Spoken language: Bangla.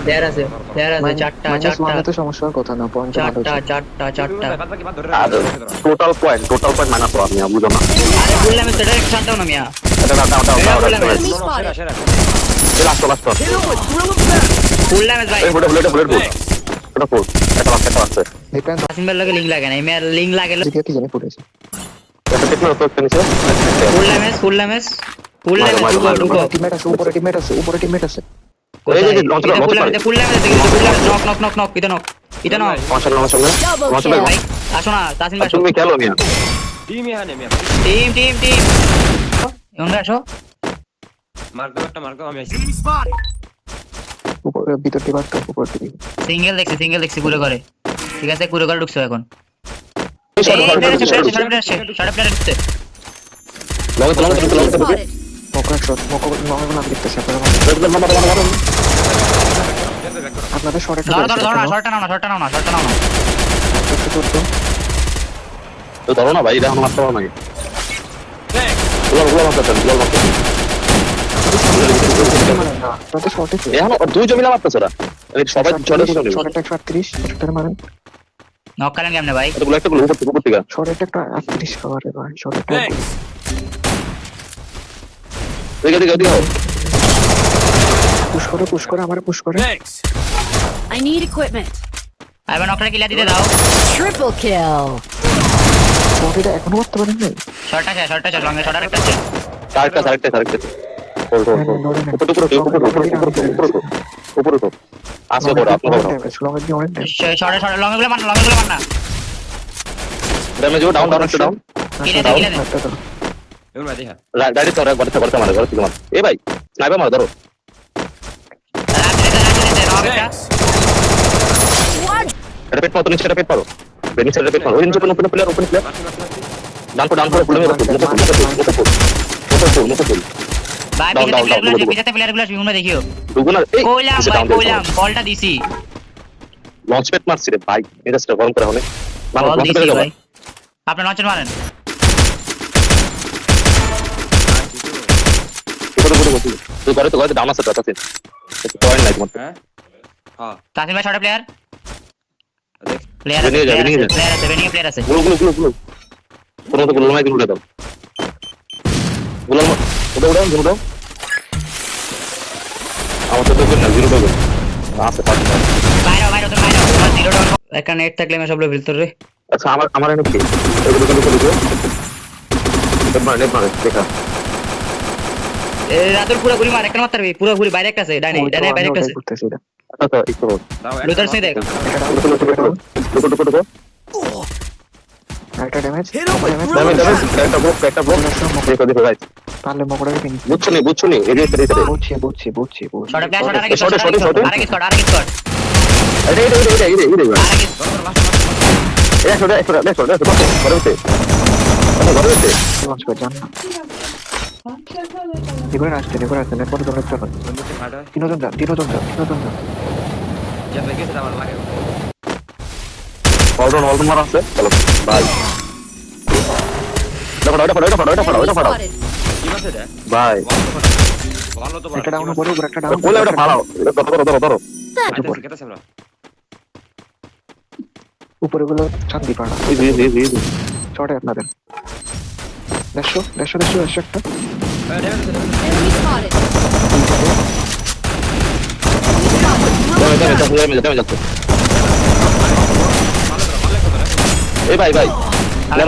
প্লেয়ার আছে চারটা তো সমস্যার কথা না, পয়েন্ট চারটা আর টোটাল পয়েন্ট মাইনাস আপনি বুঝো না। আরে বললাম সেটা শাটডাউন না মিয়া এটা দাও Enemy spotted. Last full damage ভাই এই বুলেট এটা ফুল এটা আছে ডিপেন্ড আসিম ভাই লাগে লিংক লাগে না মিয়া লিংক লাগে দিকে কি জানি ফুটেছে। এটা টেকনো তো নিচে ফুল ড্যামেজ ঢুকো টিমমেট আছে, উপরে টিমমেট আছে। এই যে লঞ্চ ফুল ড্যামেজ নক এটা নক মাশাআল্লাহ ভাই আসো না তাসিম ভাই তুমি খেলো মিয়া টিম এমন আসো মার্কো আমি আইছি উপরে ভিতর টিমারটা উপরে টিম। সিঙ্গেল দেখছি পুরো করে ঠিক আছে পুরো করে ঢুকছো এখন শর্ট Enemy spotted. মকরা শট মকরা নাম দেখতেছে আপনারা। আপনাদের শর্ট একটা শর্টটা নাও না তো ধরো না ভাই এটা আমার মারতে হবে নাকি গুলো মারতে আপনাদের শর্টে এখন দুই জমি মারতেছে ওরা সবাই শর্ট একটা 38 শর্টটা মারেন। নক করেন কেমনে ভাই এটা একটা গুলো উপর থেকে শর্ট একটা 38 কভারে ভাই শর্ট একটা দেখে পুশ করে আমারে পুশ করে। I need equipment. আইবা নকটা কিলা দিতে দাও Triple kill. শর্টটা এখনো করতে পারেন নাই। শর্টটা লং এ শর্ট আরেকটা আছে আরেকটা উপরে আসো বড় আপনারা শর্ট লং এ গুলো মার না ড্যামেজ ডাউন কিলা দে এমন ভাই দেখা ডাইরেক্ট তোরা করতে মারে এ ভাই স্নাইপার মার ধরো এটা পেট পাও নিচে পেট পারো নিচে পেট পারো ওই নিচে ওপেন প্লেয়ার ডান করে ফুল ভাই পিছাতে প্লেয়ারগুলো শুনে দেখিও দুগুনা এই কইলাম বলটা দিছি লঞ্চ প্যাড মারছি রে ভাই মেজাজটা গরম করে হলে বল দিছি ভাই আপনি লঞ্চার মারেন তুই করে ডাউন আছে তাতে পয়েন্ট নাই তোমার হ্যাঁ হ্যাঁ তাসিম ভাই শর্ট প্লেয়ার দেখ প্লেয়ার আছে গুলো কোনো তো গুলো নাই গুলো দাও গুলো উড়াও আমার তো দেখবেন না জিরো পাবেন আছে পাঁচ বাইরে তো জিরো ডাউন একটা নেট থাকলে আমি সবগুলো ভিতর রে আচ্ছা আমার এনে কি এগুলো করে দিও নেট মারে দেখা এ রাতুল পুরো গুলি মার একটা মারতে পারবি পুরো গুলি বাইরে একটা আছে ডানে বাইরে একটা আছে আচ্ছা একটু দাও লুটার সে দেখ ঢুকো একটা ড্যামেজ একটা ব্লক দেখো ভাই পারলে মকরাকে ফিনিশ। বুঝছো নি এরিয়া বুঝছি শর্ট প্লেয়ার আরেক স্কোয়াড এই লঞ্চ করে যান না। এগুলো আসছে নেট পরে দৌড়তে হবে। ফাটা তিনজন যান যা দেখে সেটা আমার লাগে অলরাউন্ড মার আছে চলো ভাই এটা ফাড়ো Enemy spotted. কি আছে এটা ভাই ভালো তো একটা ডাউন করে উপরে একটা ডাউন বলে ওটা ফাড়াও ধরো কেটে আমরা উপরে গুলো চাঁদি পাড়া এই শর্টে আপনাদের দেড়শো একটা Enemy spotted. ড্যামেজ যাচ্ছে এই ভাই আরে